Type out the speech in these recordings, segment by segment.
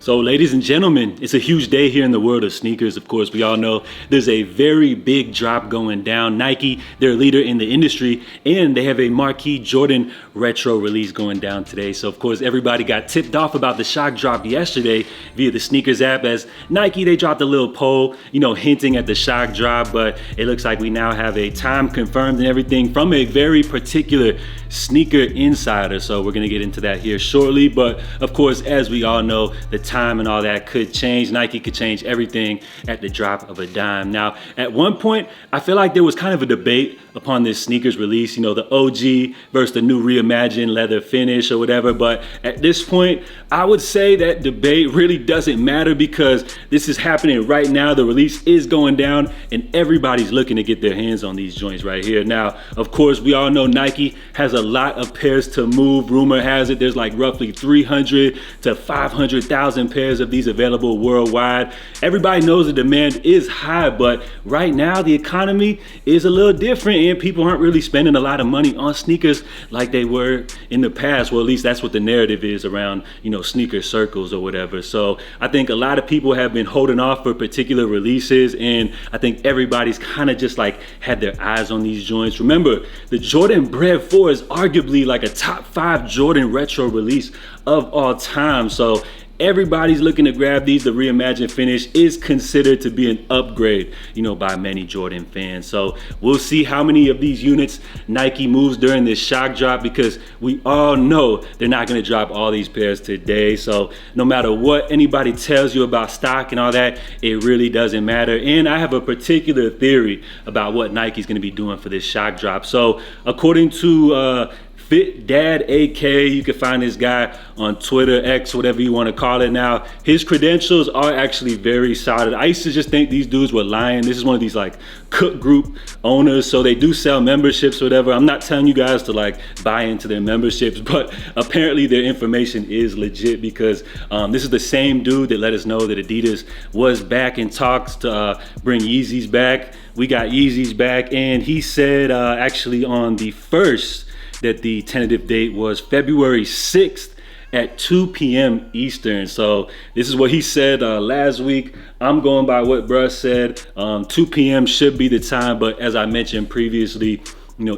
So ladies and gentlemen, it's a huge day here in the world of sneakers. Of course, we all know there's a very big drop going down. Nike, they're a leader in the industry, and they have a marquee Jordan retro release going down today. So of course, everybody got tipped off about the shock drop yesterday via the sneakers app, as Nike, they dropped a little poll, hinting at the shock drop, but it looks like we now have a time confirmed and everything from a very particular sneaker insider. So we're gonna get into that here shortly. But of course, as we all know, the time and all that could change. Nike could change everything at the drop of a dime. Now, at one point, I feel like there was kind of a debate upon this sneakers release, the OG versus the new reimagined leather finish or whatever. But at this point, I would say that debate really doesn't matter because this is happening right now. The release is going down and everybody's looking to get their hands on these joints right here. Now, of course, we all know Nike has a lot of pairs to move. Rumor has it there's like roughly 300 to 500,000 pairs of these available worldwide. Everybody knows the demand is high, but right now the economy is a little different and people aren't really spending a lot of money on sneakers like they were in the past. Well, at least that's what the narrative is around, sneaker circles or whatever. So I think a lot of people have been holding off for particular releases, and I think everybody's kind of just like had their eyes on these joints. Remember, the Jordan Bred 4 is arguably like a top 5 Jordan retro release of all time. So everybody's looking to grab these. The reimagined finish is considered to be an upgrade, by many Jordan fans. So we'll see how many of these units Nike moves during this shock drop, because we all know they're not going to drop all these pairs today. So no matter what anybody tells you about stock and all that, it really doesn't matter. And I have a particular theory about what Nike's going to be doing for this shock drop. So according to Fit Dad AK, you can find this guy on Twitter, X, whatever you want to call it now. His credentials are actually very solid. I used to just think these dudes were lying. This is one of these like Cook Group owners, so they do sell memberships or whatever. I'm not telling you guys to like buy into their memberships, but apparently their information is legit, because this is the same dude that let us know that Adidas was back in talks to bring Yeezys back. We got Yeezys back, and he said actually on the 1st, that the tentative date was February 6th at 2 p.m. Eastern. So this is what he said last week. I'm going by what bruh said. 2 p.m. should be the time, but as I mentioned previously,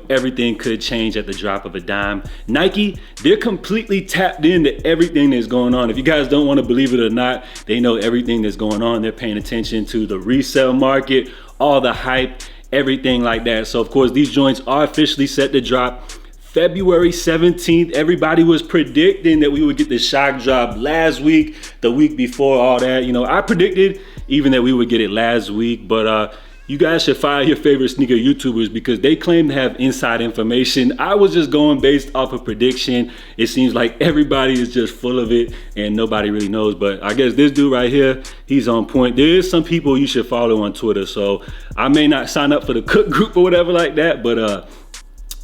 everything could change at the drop of a dime. Nike, they're completely tapped into everything that's going on. If you guys don't want to believe it or not, they know everything that's going on. They're paying attention to the resale market, all the hype, everything like that. So of course, these joints are officially set to drop February 17th. Everybody was predicting that we would get the shock drop last week, the week before, all that. I predicted even that we would get it last week, but you guys should follow your favorite sneaker YouTubers because they claim to have inside information. I was just going based off of prediction. It seems like everybody is just full of it and nobody really knows, but I guess this dude right here, he's on point. There is some people you should follow on Twitter, so I may not sign up for the Cook Group or whatever like that, but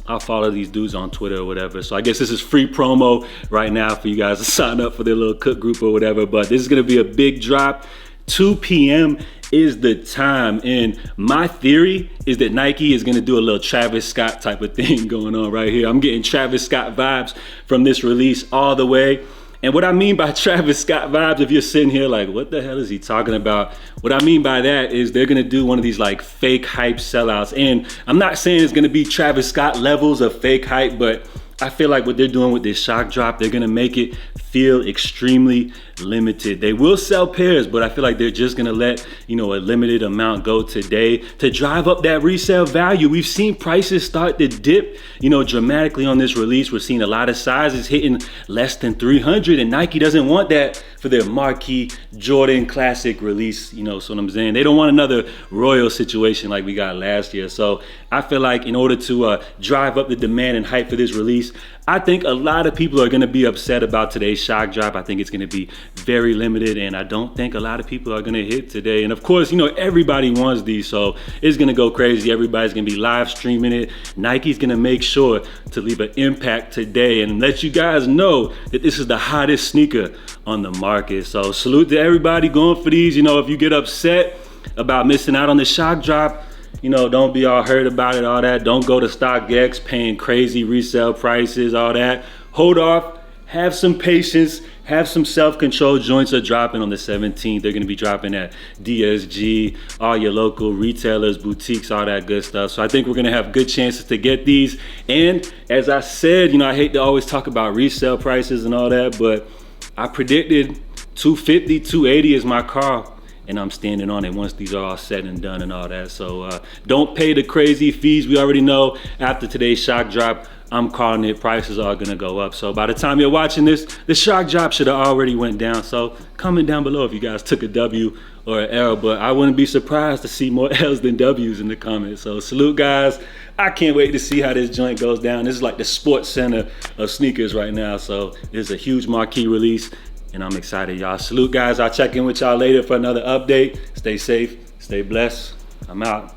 I'll follow these dudes on Twitter or whatever. So I guess this is free promo right now for you guys to sign up for their little Cook Group or whatever. But this is gonna be a big drop. 2 p.m. is the time. And my theory is that Nike is gonna do a little Travis Scott type of thing going on right here. I'm getting Travis Scott vibes from this release all the way. And what I mean by Travis Scott vibes, if you're sitting here like, what the hell is he talking about? What I mean by that is they're gonna do one of these like fake hype sellouts. And I'm not saying it's gonna be Travis Scott levels of fake hype, but I feel like what they're doing with this shock drop, they're gonna make it feel extremely limited. They will sell pairs, but I feel like they're just gonna let a limited amount go today to drive up that resale value. We've seen prices start to dip dramatically on this release. We're seeing a lot of sizes hitting less than 300, and Nike doesn't want that for their marquee Jordan classic release. So what I'm saying, they don't want another Royal situation like we got last year. So I feel like in order to drive up the demand and hype for this release, I think a lot of people are going to be upset about today's shock drop. I think it's going to be very limited, and I don't think a lot of people are going to hit today. And of course, everybody wants these, so it's going to go crazy. Everybody's going to be live streaming it. Nike's going to make sure to leave an impact today and let you guys know that this is the hottest sneaker on the market. So salute to everybody going for these. If you get upset about missing out on the shock drop, don't be all hurt about it, all that. Don't go to StockX paying crazy resale prices, all that. Hold off have some patience, have some self-control. Joints are dropping on the 17th. They're gonna be dropping at DSG, all your local retailers, boutiques, all that good stuff. So I think we're gonna have good chances to get these. And as I said, you know, I hate to always talk about resale prices and all that, but I predicted 250, 280 is my call, and I'm standing on it once these are all said and done and all that. So don't pay the crazy fees. We already know after today's shock drop, I'm calling it, prices are gonna go up. So by the time you're watching this, the shock drop should have already went down. So comment down below if you guys took a W or an L, but I wouldn't be surprised to see more L's than W's in the comments. So salute, guys. I can't wait to see how this joint goes down. This is like the sports center of sneakers right now. So this is a huge marquee release, and I'm excited, y'all. Salute, guys. I'll check in with y'all later for another update. Stay safe, stay blessed. I'm out.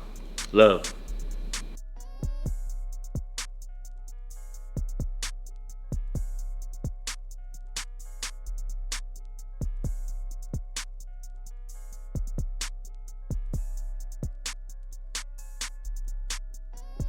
Love.